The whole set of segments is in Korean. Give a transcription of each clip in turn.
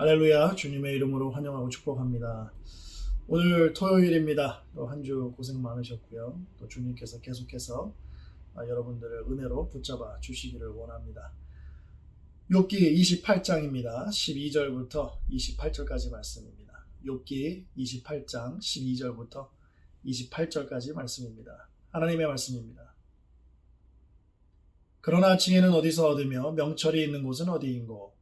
할렐루야, 주님의 이름으로 환영하고 축복합니다. 오늘 토요일입니다. 또 한 주 고생 많으셨고요. 또 주님께서 계속해서 여러분들을 은혜로 붙잡아 주시기를 원합니다. 욥기 28장입니다. 12절부터 28절까지 말씀입니다. 욥기 28장 12절부터 28절까지 말씀입니다. 하나님의 말씀입니다. 그러나 지혜는 어디서 얻으며 명철이 있는 곳은 어디인고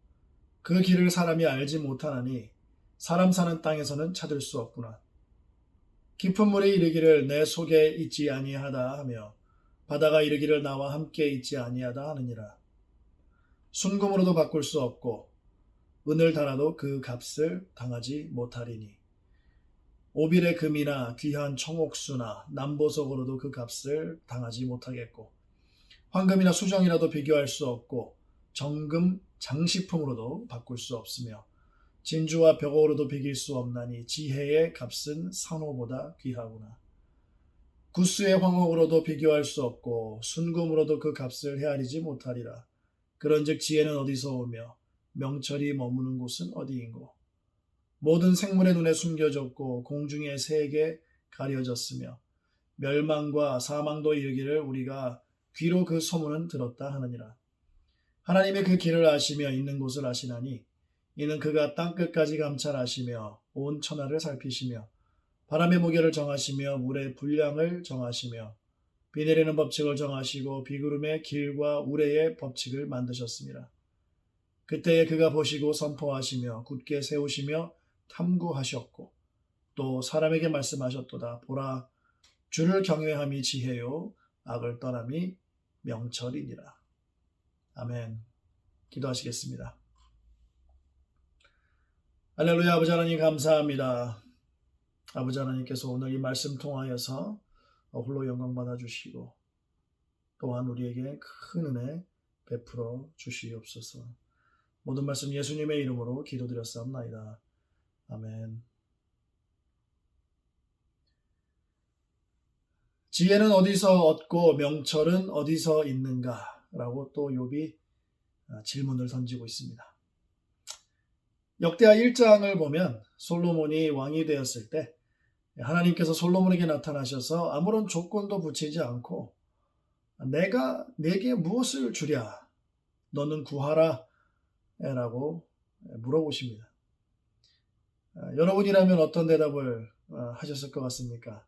그 길을 사람이 알지 못하나니 사람 사는 땅에서는 찾을 수 없구나. 깊은 물이 이르기를 내 속에 있지 아니하다 하며 바다가 이르기를 나와 함께 있지 아니하다 하느니라. 순금으로도 바꿀 수 없고 은을 달아도 그 값을 당하지 못하리니 오빌의 금이나 귀한 청옥수나 남보석으로도 그 값을 당하지 못하겠고 황금이나 수정이라도 비교할 수 없고 정금 장식품으로도 바꿀 수 없으며 진주와 벽옥으로도 비길 수 없나니 지혜의 값은 산호보다 귀하구나. 구스의 황옥으로도 비교할 수 없고 순금으로도 그 값을 헤아리지 못하리라. 그런즉 지혜는 어디서 오며 명철이 머무는 곳은 어디인고 모든 생물의 눈에 숨겨졌고 공중의 새에게 가려졌으며 멸망과 사망도 이르기를 우리가 귀로 그 소문은 들었다 하느니라. 하나님의 그 길을 아시며 있는 곳을 아시나니 이는 그가 땅끝까지 감찰하시며 온 천하를 살피시며 바람의 무게를 정하시며 물의 분량을 정하시며 비 내리는 법칙을 정하시고 비구름의 길과 우레의 법칙을 만드셨습니다. 그때에 그가 보시고 선포하시며 굳게 세우시며 탐구하셨고 또 사람에게 말씀하셨도다. 보라, 주를 경외함이 지혜요 악을 떠남이 명철이니라. 아멘. 기도하시겠습니다. 할렐루야. 아버지 하나님 감사합니다. 아버지 하나님께서 오늘 이 말씀 통하여서 홀로 영광 받아주시고 또한 우리에게 큰 은혜 베풀어 주시옵소서. 모든 말씀 예수님의 이름으로 기도드렸사옵나이다. 아멘. 지혜는 어디서 얻고 명철은 어디서 있는가? 라고 또 욥이 질문을 던지고 있습니다. 역대하 1장을 보면 솔로몬이 왕이 되었을 때 하나님께서 솔로몬에게 나타나셔서 아무런 조건도 붙이지 않고 내가 내게 무엇을 주랴? 너는 구하라 라고 물어보십니다. 여러분이라면 어떤 대답을 하셨을 것 같습니까?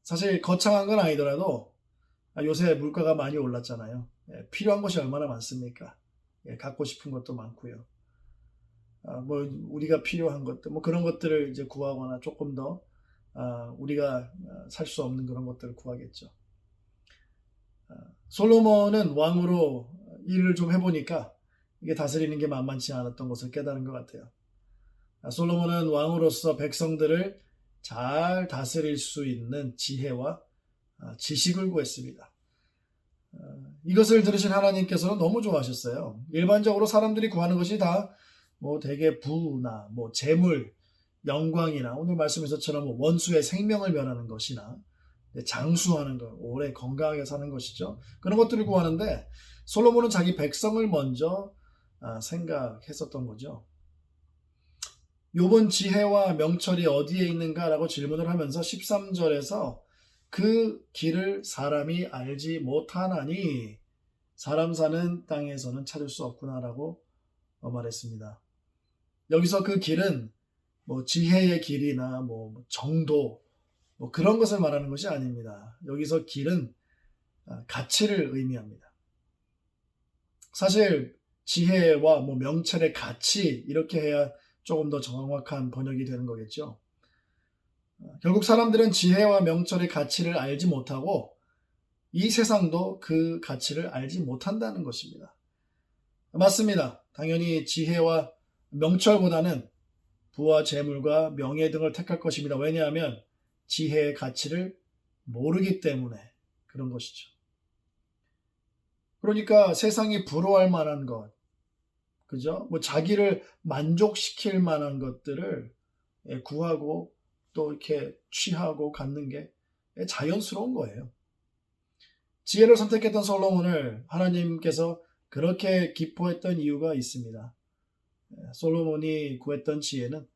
사실 거창한 건 아니더라도 요새 물가가 많이 올랐잖아요. 필요한 것이 얼마나 많습니까? 갖고 싶은 것도 많고요. 우리가 필요한 것들, 그런 것들을 이제 구하거나 조금 더 우리가 살 수 없는 그런 것들을 구하겠죠. 솔로몬은 왕으로 일을 좀 해보니까 이게 다스리는 게 만만치 않았던 것을 깨달은 것 같아요. 솔로몬은 왕으로서 백성들을 잘 다스릴 수 있는 지혜와 지식을 구했습니다. 이것을 들으신 하나님께서는 너무 좋아하셨어요. 일반적으로 사람들이 구하는 것이 다 대개 부나 재물, 영광이나 오늘 말씀에서처럼 원수의 생명을 면하는 것이나 장수하는 것, 오래 건강하게 사는 것이죠. 그런 것들을 구하는데 솔로몬은 자기 백성을 먼저 생각했었던 거죠. 욥은 지혜와 명철이 어디에 있는가라고 질문을 하면서 13절에서 그 길을 사람이 알지 못하나니 사람 사는 땅에서는 찾을 수 없구나라고 말했습니다. 여기서 그 길은 지혜의 길이나 정도 그런 것을 말하는 것이 아닙니다. 여기서 길은 가치를 의미합니다. 사실 지혜와 명철의 가치 이렇게 해야 조금 더 정확한 번역이 되는 거겠죠. 결국 사람들은 지혜와 명철의 가치를 알지 못하고 이 세상도 그 가치를 알지 못한다는 것입니다. 맞습니다. 당연히 지혜와 명철보다는 부와 재물과 명예 등을 택할 것입니다. 왜냐하면 지혜의 가치를 모르기 때문에 그런 것이죠. 그러니까 세상이 부러워할 만한 것, 그죠? 자기를 만족시킬 만한 것들을 구하고 또 이렇게 취하고 갖는 게 자연스러운 거예요. 지혜를 선택했던 솔로몬을 하나님께서 그렇게 기뻐했던 이유가 있습니다. 솔로몬이 구했던 지혜는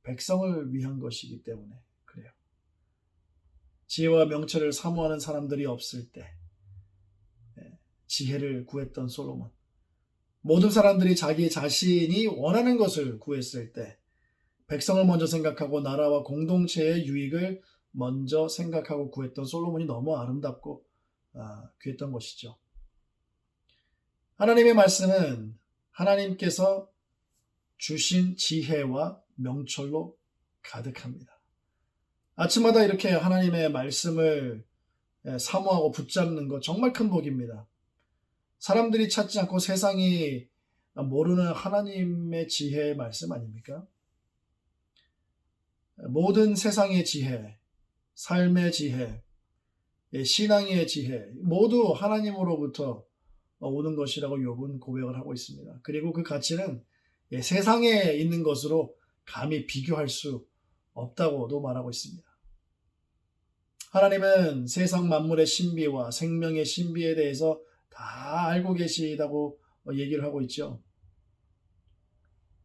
백성을 위한 것이기 때문에 그래요. 지혜와 명철을 사모하는 사람들이 없을 때 지혜를 구했던 솔로몬. 모든 사람들이 자기 자신이 원하는 것을 구했을 때 백성을 먼저 생각하고 나라와 공동체의 유익을 먼저 생각하고 구했던 솔로몬이 너무 아름답고 귀했던 것이죠. 하나님의 말씀은 하나님께서 주신 지혜와 명철로 가득합니다. 아침마다 이렇게 하나님의 말씀을 사모하고 붙잡는 것 정말 큰 복입니다. 사람들이 찾지 않고 세상이 모르는 하나님의 지혜의 말씀 아닙니까? 모든 세상의 지혜, 삶의 지혜, 신앙의 지혜 모두 하나님으로부터 오는 것이라고 욥은 고백을 하고 있습니다. 그리고 그 가치는 세상에 있는 것으로 감히 비교할 수 없다고도 말하고 있습니다. 하나님은 세상 만물의 신비와 생명의 신비에 대해서 다 알고 계시다고 얘기를 하고 있죠.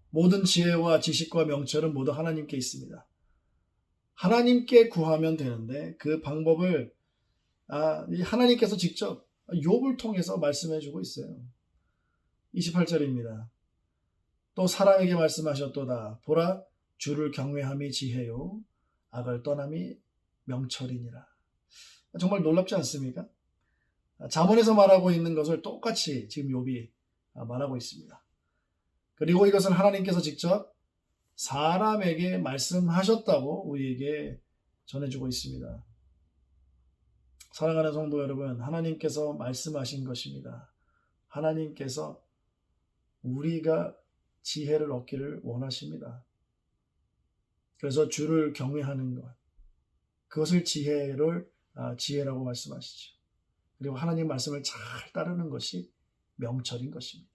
모든 지혜와 지식과 명철은 모두 하나님께 있습니다. 하나님께 구하면 되는데 그 방법을 하나님께서 직접 욥을 통해서 말씀해 주고 있어요. 28절입니다. 또 사람에게 말씀하셨도다. 보라, 주를 경외함이 지혜요, 악을 떠남이 명철이니라. 정말 놀랍지 않습니까? 잠언에서 말하고 있는 것을 똑같이 지금 욥이 말하고 있습니다. 그리고 이것은 하나님께서 직접 사람에게 말씀하셨다고 우리에게 전해주고 있습니다. 사랑하는 성도 여러분, 하나님께서 말씀하신 것입니다. 하나님께서 우리가 지혜를 얻기를 원하십니다. 그래서 주를 경외하는 것, 그것을 지혜라고 말씀하시죠. 그리고 하나님 말씀을 잘 따르는 것이 명철인 것입니다.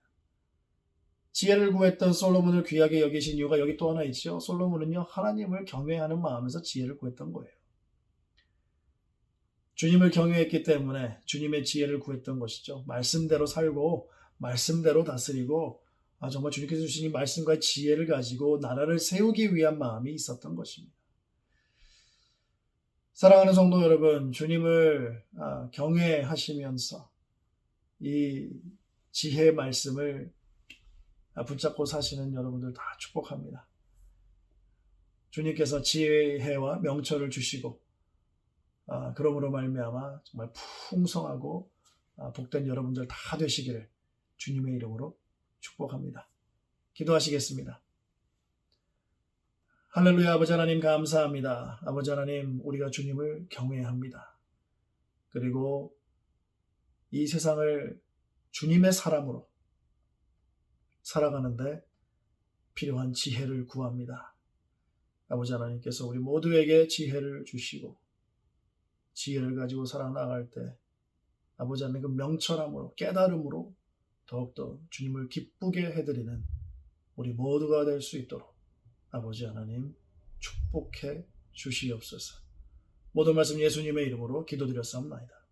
지혜를 구했던 솔로몬을 귀하게 여기신 이유가 여기 또 하나 있죠. 솔로몬은요, 하나님을 경외하는 마음에서 지혜를 구했던 거예요. 주님을 경외했기 때문에 주님의 지혜를 구했던 것이죠. 말씀대로 살고 말씀대로 다스리고 정말 주님께서 주신 이 말씀과 지혜를 가지고 나라를 세우기 위한 마음이 있었던 것입니다. 사랑하는 성도 여러분, 주님을 경외하시면서 이 지혜의 말씀을 붙잡고 사시는 여러분들 다 축복합니다. 주님께서 지혜와 명철을 주시고 그러므로 말미암아 정말 풍성하고 복된 여러분들 다 되시기를 주님의 이름으로 축복합니다. 기도하시겠습니다. 할렐루야. 아버지 하나님 감사합니다. 아버지 하나님, 우리가 주님을 경외합니다. 그리고 이 세상을 주님의 사람으로 살아가는데 필요한 지혜를 구합니다. 아버지 하나님께서 우리 모두에게 지혜를 주시고 지혜를 가지고 살아나갈 때 아버지 하나님 그 명철함으로 깨달음으로 더욱더 주님을 기쁘게 해드리는 우리 모두가 될 수 있도록 아버지 하나님 축복해 주시옵소서. 모든 말씀 예수님의 이름으로 기도드렸사옵나이다.